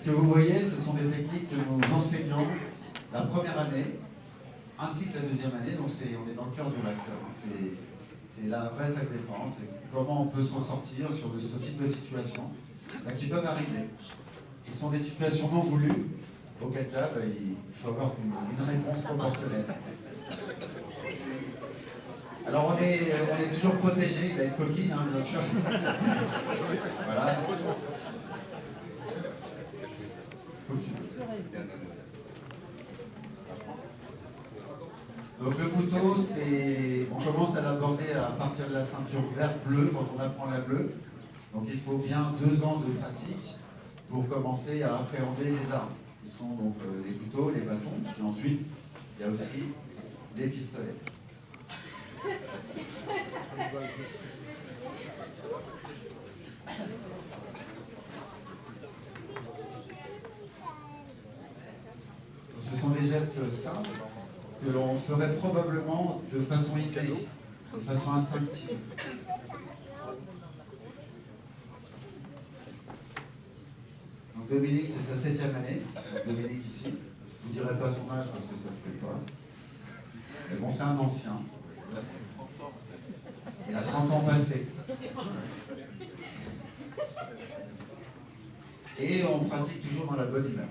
Ce que vous voyez, ce sont des techniques que nous enseignons la première année, ainsi que la deuxième année, donc on est dans le cœur du réacteur. C'est la vraie salle défense, et comment on peut s'en sortir sur ce type de situation qui peuvent arriver. Ce sont des situations non voulues, auquel cas il faut avoir une réponse proportionnelle. Alors on est toujours protégé, il va être coquine, hein, bien sûr. Voilà. Donc le couteau, on commence à l'aborder à partir de la ceinture vert-bleu, quand on apprend la bleue. Donc il faut bien 2 ans de pratique pour commencer à appréhender les armes, qui sont donc les couteaux, les bâtons, et ensuite il y a aussi les pistolets. Ce sont des gestes simples que l'on ferait probablement de façon innée, de façon instinctive. Donc Dominique, c'est sa 7e année. Donc Dominique ici, je ne vous dirai pas son âge parce que ça se fait pas. Mais bon, c'est un ancien. Il a 30 ans passés. Et on pratique toujours dans la bonne humeur.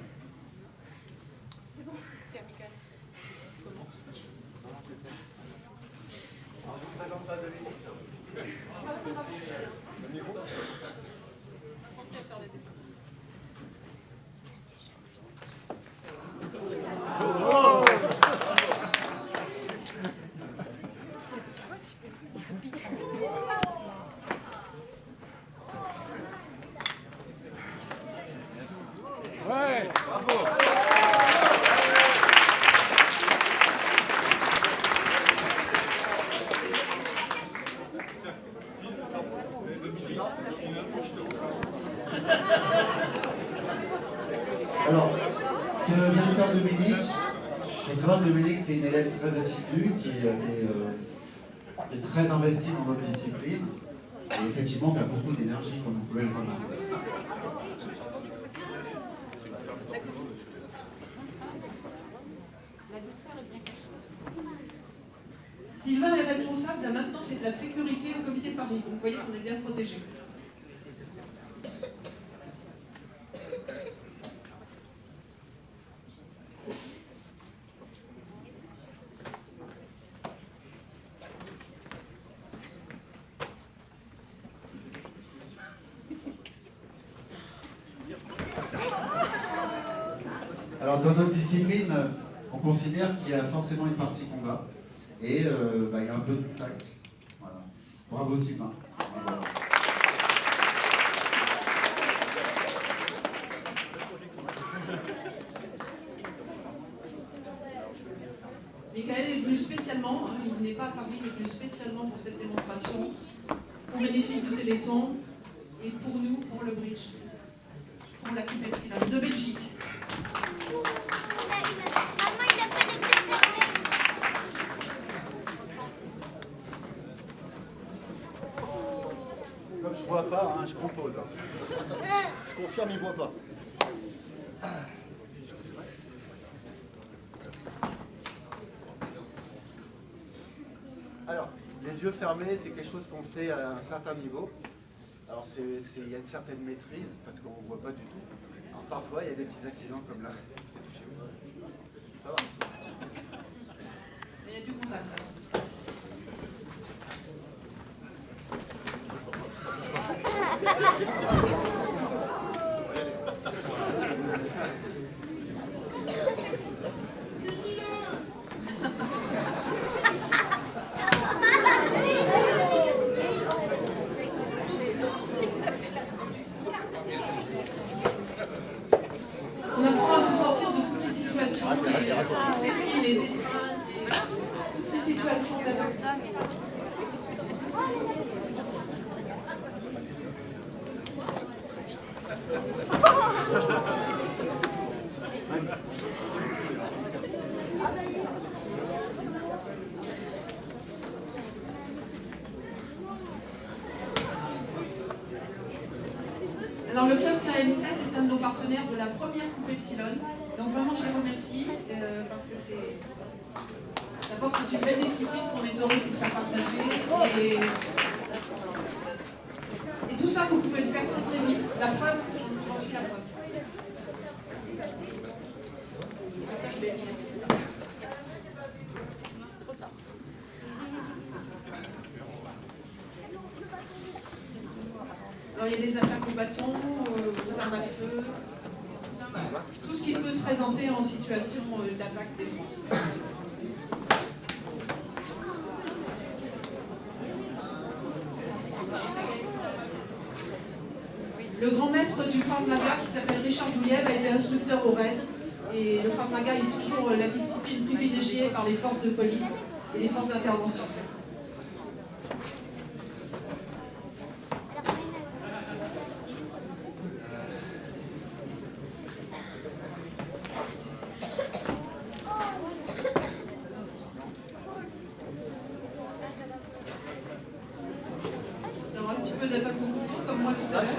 Ouais, bravo. Alors, ce que vient de faire Dominique, il faut savoir que Dominique, c'est une élève très assidue qui est très investie dans notre discipline et effectivement qui a beaucoup d'énergie, comme vous pouvez le remarquer. Sylvain est responsable de la maintenance et de la sécurité au comité de Paris. Donc vous voyez qu'on est bien protégé. Alors dans notre discipline, on considère qu'il y a forcément une partie combat et il y a un peu de tact. Voilà. Bravo Sylvain. Bravo. Michael est venu spécialement, il n'est pas à Paris, il est venu spécialement pour cette démonstration, au bénéfice du Téléthon et pour nous, pour le bridge, pour la Coupe Epsilon de Belgique. Comme je vois pas, hein, je compose. Je confirme, il voit pas. Alors, les yeux fermés, c'est quelque chose qu'on fait à un certain niveau. Alors, il y a une certaine maîtrise, parce qu'on ne voit pas du tout. Alors, parfois, il y a des petits accidents comme là. Ça va. Il y a du contact. On apprend à se sortir de toutes les situations, les saisies, les étreintes, les situations d'attaque. Alors le club KM16 est c'est un de nos partenaires de la première Coupe Epsilon. Donc vraiment, je les remercie parce que c'est... D'abord, c'est une belle discipline qu'on est heureux de vous faire partager. Et tout ça, vous pouvez le faire très très vite. La preuve, j'en suis la preuve. Ça, je l'ai fait. Trop tard. Alors, il y a des attaques au bâton, aux armes à feu, tout ce qui peut se présenter en situation d'attaque-défense. Le grand maître du Krav Maga, qui s'appelle Richard Douyev, a été instructeur au RAID. Et le Krav Maga est toujours la discipline privilégiée par les forces de police et les forces d'intervention. Alors un petit peu d'attaque au couteau, comme moi tout à l'heure.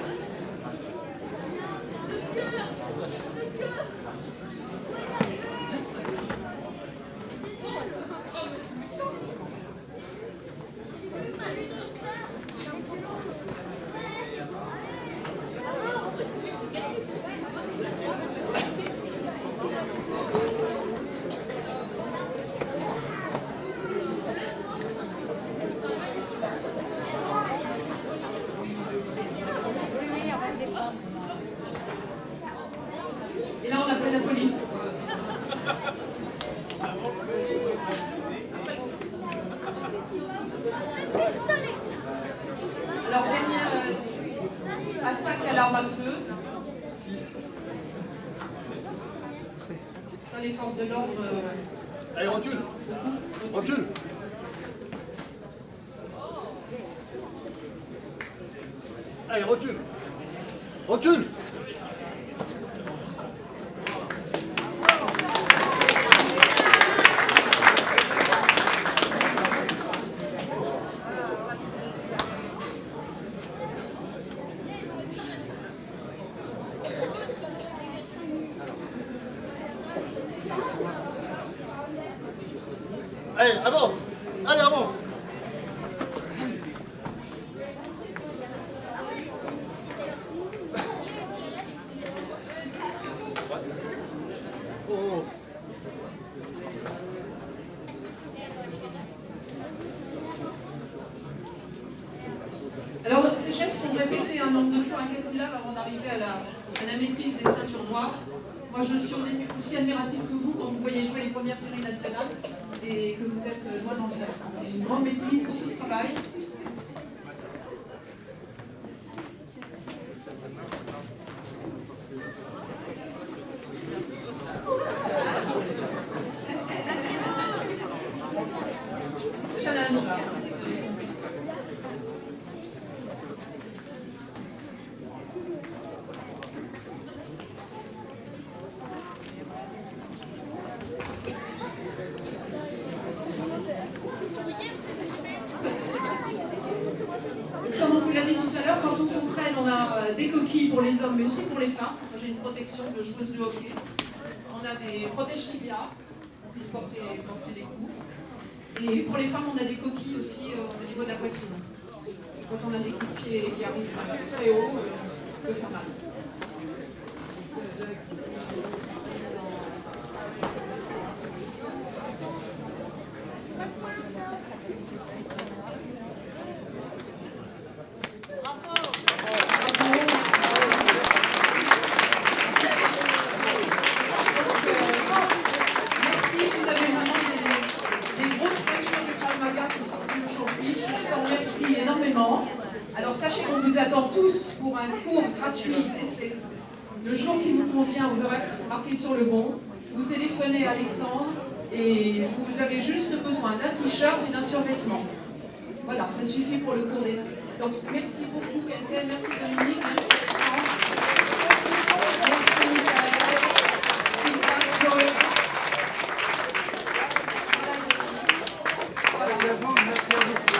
Et là, on appelle la police. Alors, dernière attaque à l'arme à feu. Ça, les forces de l'ordre... Allez, recule. Recule. Allez, recule. Recule. Allez, avance. Allez, avance. Oh. Alors, ces gestes sont répétés un nombre de fois incalculable avant d'arriver à la maîtrise des ceintures noires. Moi, je suis aussi admiratif que vous quand vous voyez jouer les premières séries nationales et que vous êtes loin dans le classement. C'est une grande maîtrise, beaucoup de travail. Challenge. Comme on vous l'a dit tout à l'heure, quand on s'entraîne, on a des coquilles pour les hommes, mais aussi pour les femmes. Moi, j'ai une protection de joueuse de hockey. On a des protèges tibia, on puisse porter les coups. Et pour les femmes, on a des coquilles aussi au niveau de la poitrine. Parce que quand on a des coups de pied qui arrivent très haut, ça peut faire mal. Alors sachez qu'on vous attend tous pour un cours gratuit d'essai. Le jour qui vous convient, aux horaires qui sont marqués sur le bon, vous téléphonez à Alexandre et vous avez juste besoin d'un t-shirt et d'un survêtement. Voilà, ça suffit pour le cours d'essai. Donc merci beaucoup Kenzel, merci Dominique, merci Alexandre, merci Michael, Sylvain, Chloé. Merci à vous, merci à vous.